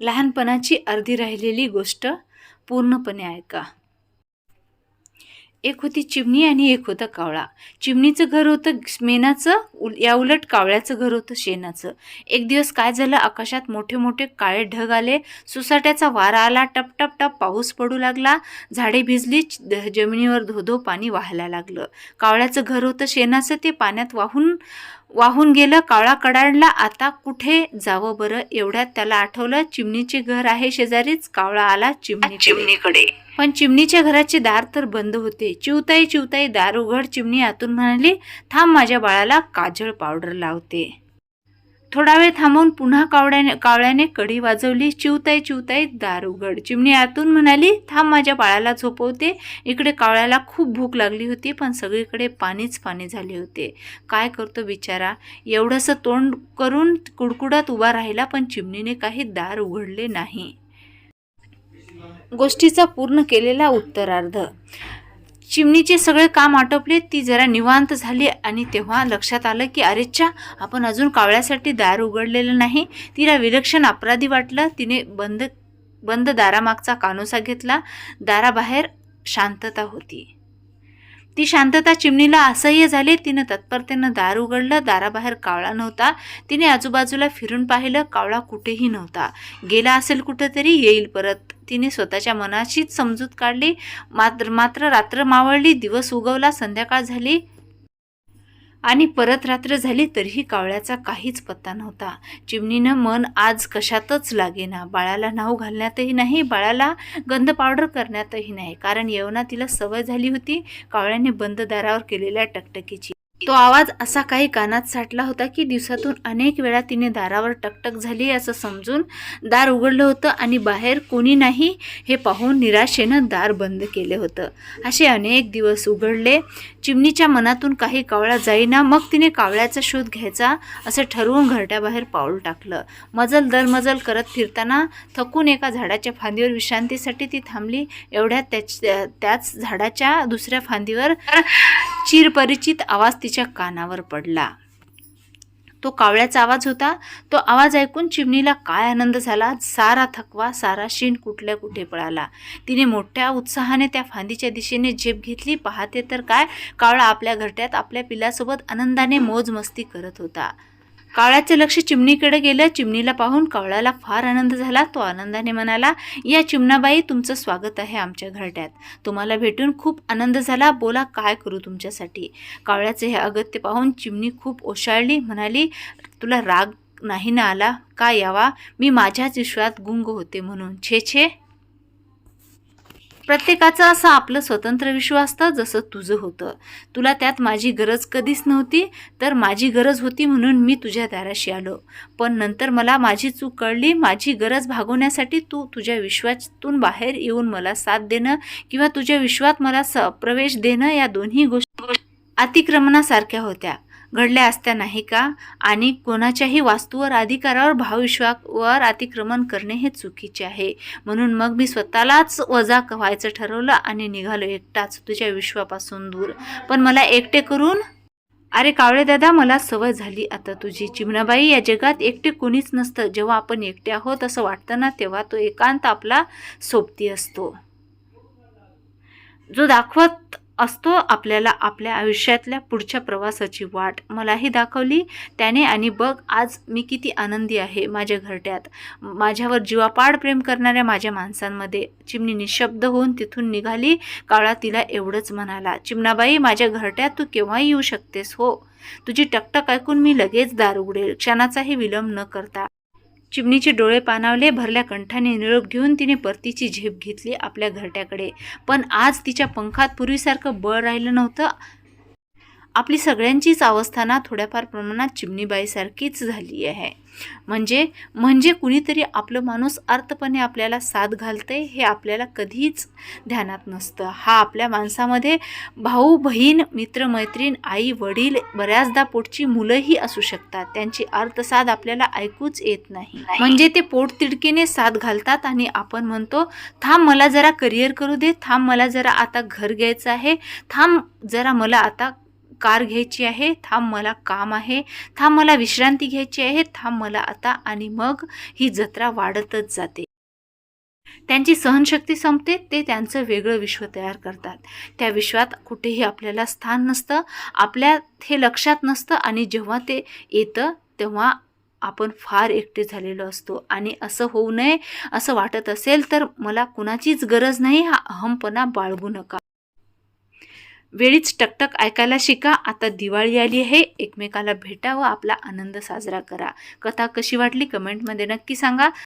लहानपणाची अर्धी राहिलेली गोष्ट पूर्णपणे ऐका. एक होती चिमणी आणि एक होता कावळा. चिमणीचं घर होतं मेणाचं, या उलट कावळ्याचं घर होतं शेणाचं. एक दिवस काय झालं, आकाशात मोठे मोठे काळे ढग आले, सुसाट्याचा वारा आला, टप टप टप पाऊस पडू लागला, झाडे भिजली, जमिनीवर धोधो पाणी वाहायला लागलं. कावळ्याचं घर होतं शेणाचं, ते पाण्यात वाहून गेलं. कावळा कडाडला, आता कुठे जावं बरं. एवढ्यात त्याला आठवलं, चिमणीचे घर आहे शेजारीच. कावळा आला चिमणीकडे, पण चिमणीच्या घराचे दार तर बंद होते. चिवताई चिवताई दार उघड. चिमणी आतून म्हणाली, थांब, माझ्या बाळाला काजळ पावडर लावते. थोडा वेळ थांबून पुन्हा कावळ्याने कडी वाजवली. चिवताई चिवताई दार उघड. चिमणी आतून म्हणाली, थांब, माझ्या बाळाला झोपवते. इकडे कावळ्याला खूप भूक लागली होती, पण सगळीकडे पाणीच पाणी झाले होते. काय करतो बिचारा. एवढंसं तोंड करून कुडकुडत उभा राहिला, पण चिमणीने काही दार उघडले नाही. गोष्टीचा पूर्ण केलेला उत्तरार्ध. चिमणीचे सगळे काम आटोपले, ती जरा निवांत झाली आणि तेव्हा लक्षात आलं की अरेच्छा, आपण अजून कावळ्यासाठी दार उघडलेलं नाही. तिला विलक्षण अपराधी वाटलं. तिने बंद दारामागचा कानोसा घेतला. दाराबाहेर शांतता होती. ती शांतता चिमणीला असह्य झाली. तिनं तत्परतेनं दार उघडलं. दाराबाहेर कावळा नव्हता. तिने आजूबाजूला फिरून पाहिलं. कावळा कुठेही नव्हता. गेला असेल कुठंतरी, येईल परत. तिने स्वतःच्या मनाशीच समजूत काढली. मात्र रात्र मावळली, दिवस उगवला, संध्याकाळ झाली आणि परत रात्र झाली, तरीही कावळ्याचा काहीच पत्ता नव्हता. चिमणीनं मन आज कशातच लागेना. बाळाला न्हाऊ घालण्यातही नाही, बाळाला गंध पावडर करण्यातही नाही, कारण यवना तिला सवय झाली होती कावळ्याने बंद दारावर केलेल्या टकटकीची. तो आवाज असा काही कानात साठला होता की दिवसातून अनेक वेळा तिने दारावर टकटक झाली असं समजून दार उघडलं होतं आणि बाहेर कोणी नाही हे पाहून निराशेनं दार बंद केलं होतं. असे अनेक दिवस उघडले. चिमणीच्या मनातून काही कावळा जाईना. मग तिने कावळ्याचा शोध घ्यायचा असं ठरवून घरट्याबाहेर पाऊल टाकलं. मजल दरमजल करत फिरताना थकून एका झाडाच्या फांदीवर विश्रांतीसाठी ती थांबली. एवढ्यात त्याच झाडाच्या दुसऱ्या फांदीवर चिरपरिचित आवाज तिच्या कानावर पडला. तो कावळ्याचा आवाज होता. तो आवाज ऐकून चिमणीला काय आनंद झाला. सारा थकवा, सारा शीण कुठल्या कुठे पळाला. तिने मोठ्या उत्साहाने त्या फांदीच्या दिशेने झेप घेतली. पाहते तर काय, कावळा आपल्या घरट्यात आपल्या पिलासोबत आनंदाने मोज मस्ती करत होता. कावळ्याचे लक्ष चिमणीकडे गेलं. चिमणीला पाहून कावळ्याला फार आनंद झाला. तो आनंदाने म्हणाला, या चिमणाबाई, तुमचं स्वागत आहे आमच्या घरट्यात. तुम्हाला भेटून खूप आनंद झाला. बोला, काय करू तुमच्यासाठी. कावळ्याचे हे अगत्य पाहून चिमणी खूप ओशाळली. म्हणाली, तुला राग नाही ना आला? का यावा, मी माझ्याच विश्वात गुंग होते म्हणून. छे छे, प्रत्येकाचं असं आपलं स्वतंत्र विश्व असतं, जसं तुझं होतं. तुला त्यात माझी गरज कधीच नव्हती, तर माझी गरज होती म्हणून मी तुझ्या दाराशी आलो. पण नंतर मला माझी चूक कळली. माझी गरज भागवण्यासाठी तू तुझ्या विश्वातून बाहेर येऊन मला साथ देणं किंवा तुझ्या विश्वात मला प्रवेश देणं, या दोन्ही गोष्टी अतिक्रमणासारख्या होत्या, घडल्या असत्या नाही का? आणि कोणाच्याही वास्तूवर, अधिकारावर, भावविश्वावर अतिक्रमण करणे हे चुकीचे आहे. म्हणून मग मी स्वतःलाच वजा व्हायचं ठरवलं आणि निघालो एकटाच तुझ्या विश्वापासून दूर. पण मला एकटे करून, अरे कावळे दादा, मला सवय झाली आता तुझी. चिमणाबाई, या जगात एकटे कोणीच नसतं. जेव्हा आपण एकटे आहोत असं वाटतं ना, तेव्हा तो एकांत आपला सोबती असतो, जो दाखवत असतो आपल्याला आपल्या आयुष्यातल्या पुढच्या प्रवासाची वाट. मलाही दाखवली त्याने, आणि बघ आज मी किती आनंदी आहे माझ्या घरट्यात, माझ्यावर जीवापाड प्रेम करणाऱ्या माझ्या माणसांमध्ये. चिमणी निशब्द होऊन तिथून निघाली. कावळा तिला एवढंच म्हणाला, चिमणाबाई, माझ्या घरट्यात तू केव्हाही येऊ शकतेस. हो, तुझी टकटक ऐकून मी लगेच दार उघडेल, क्षणाचाही विलंब न करता. चिमणीचे डोळे पाणावले. भरल्या कंठाने निरोप घेऊन तिने परतीची झेप घेतली आपल्या घरट्याकडे. पण आज तिच्या पंखात पूर्वीसारखं बळ राहिलं नव्हतं. आपली सगळ्यांचीच अवस्था ना थोड्याफार प्रमाणात चिमणीबाईसारखीच झाली आहे. म्हणजे कुणीतरी आपलं माणूस अर्थपणे आपल्याला साथ घालतंय हे आपल्याला कधीच ध्यानात नसतं. हा आपल्या माणसामध्ये भाऊ बहीण, मित्र मैत्रीण, आई वडील, बऱ्याचदा पोटची मुलंही असू शकतात. त्यांची अर्थसाध आपल्याला ऐकूच येत नाही. म्हणजे ते पोटतिडकीने साथ घालतात आणि आपण म्हणतो, थांब, मला जरा करिअर करू दे, थांब, मला जरा आता घर घ्यायचं आहे, थांब जरा, मला आता कार घ्यायची आहे, थांब मला काम आहे, थांब मला विश्रांती घ्यायची आहे, थांब मला आता, आणि मग ही जत्रा वाढतच जाते. त्यांची सहनशक्ती संपते, ते त्यांचं वेगळं विश्व तयार करतात. त्या विश्वात कुठेही आपल्याला स्थान नसतं, आपल्यात हे लक्षात नसतं, आणि जेव्हा ते येतं तेव्हा आपण फार एकटे झालेलो असतो. आणि असं होऊ नये असं वाटत असेल तर मला कुणाचीच गरज नाही, हा अहमपणा बाळगू नका. वेळीच टकटक ऐकायला शिका. आता दिवाळी आली आहे, एकमेकाला भेटा व आपला आनंद साजरा करा. कथा कशी वाटली कमेंटमध्ये नक्की सांगा.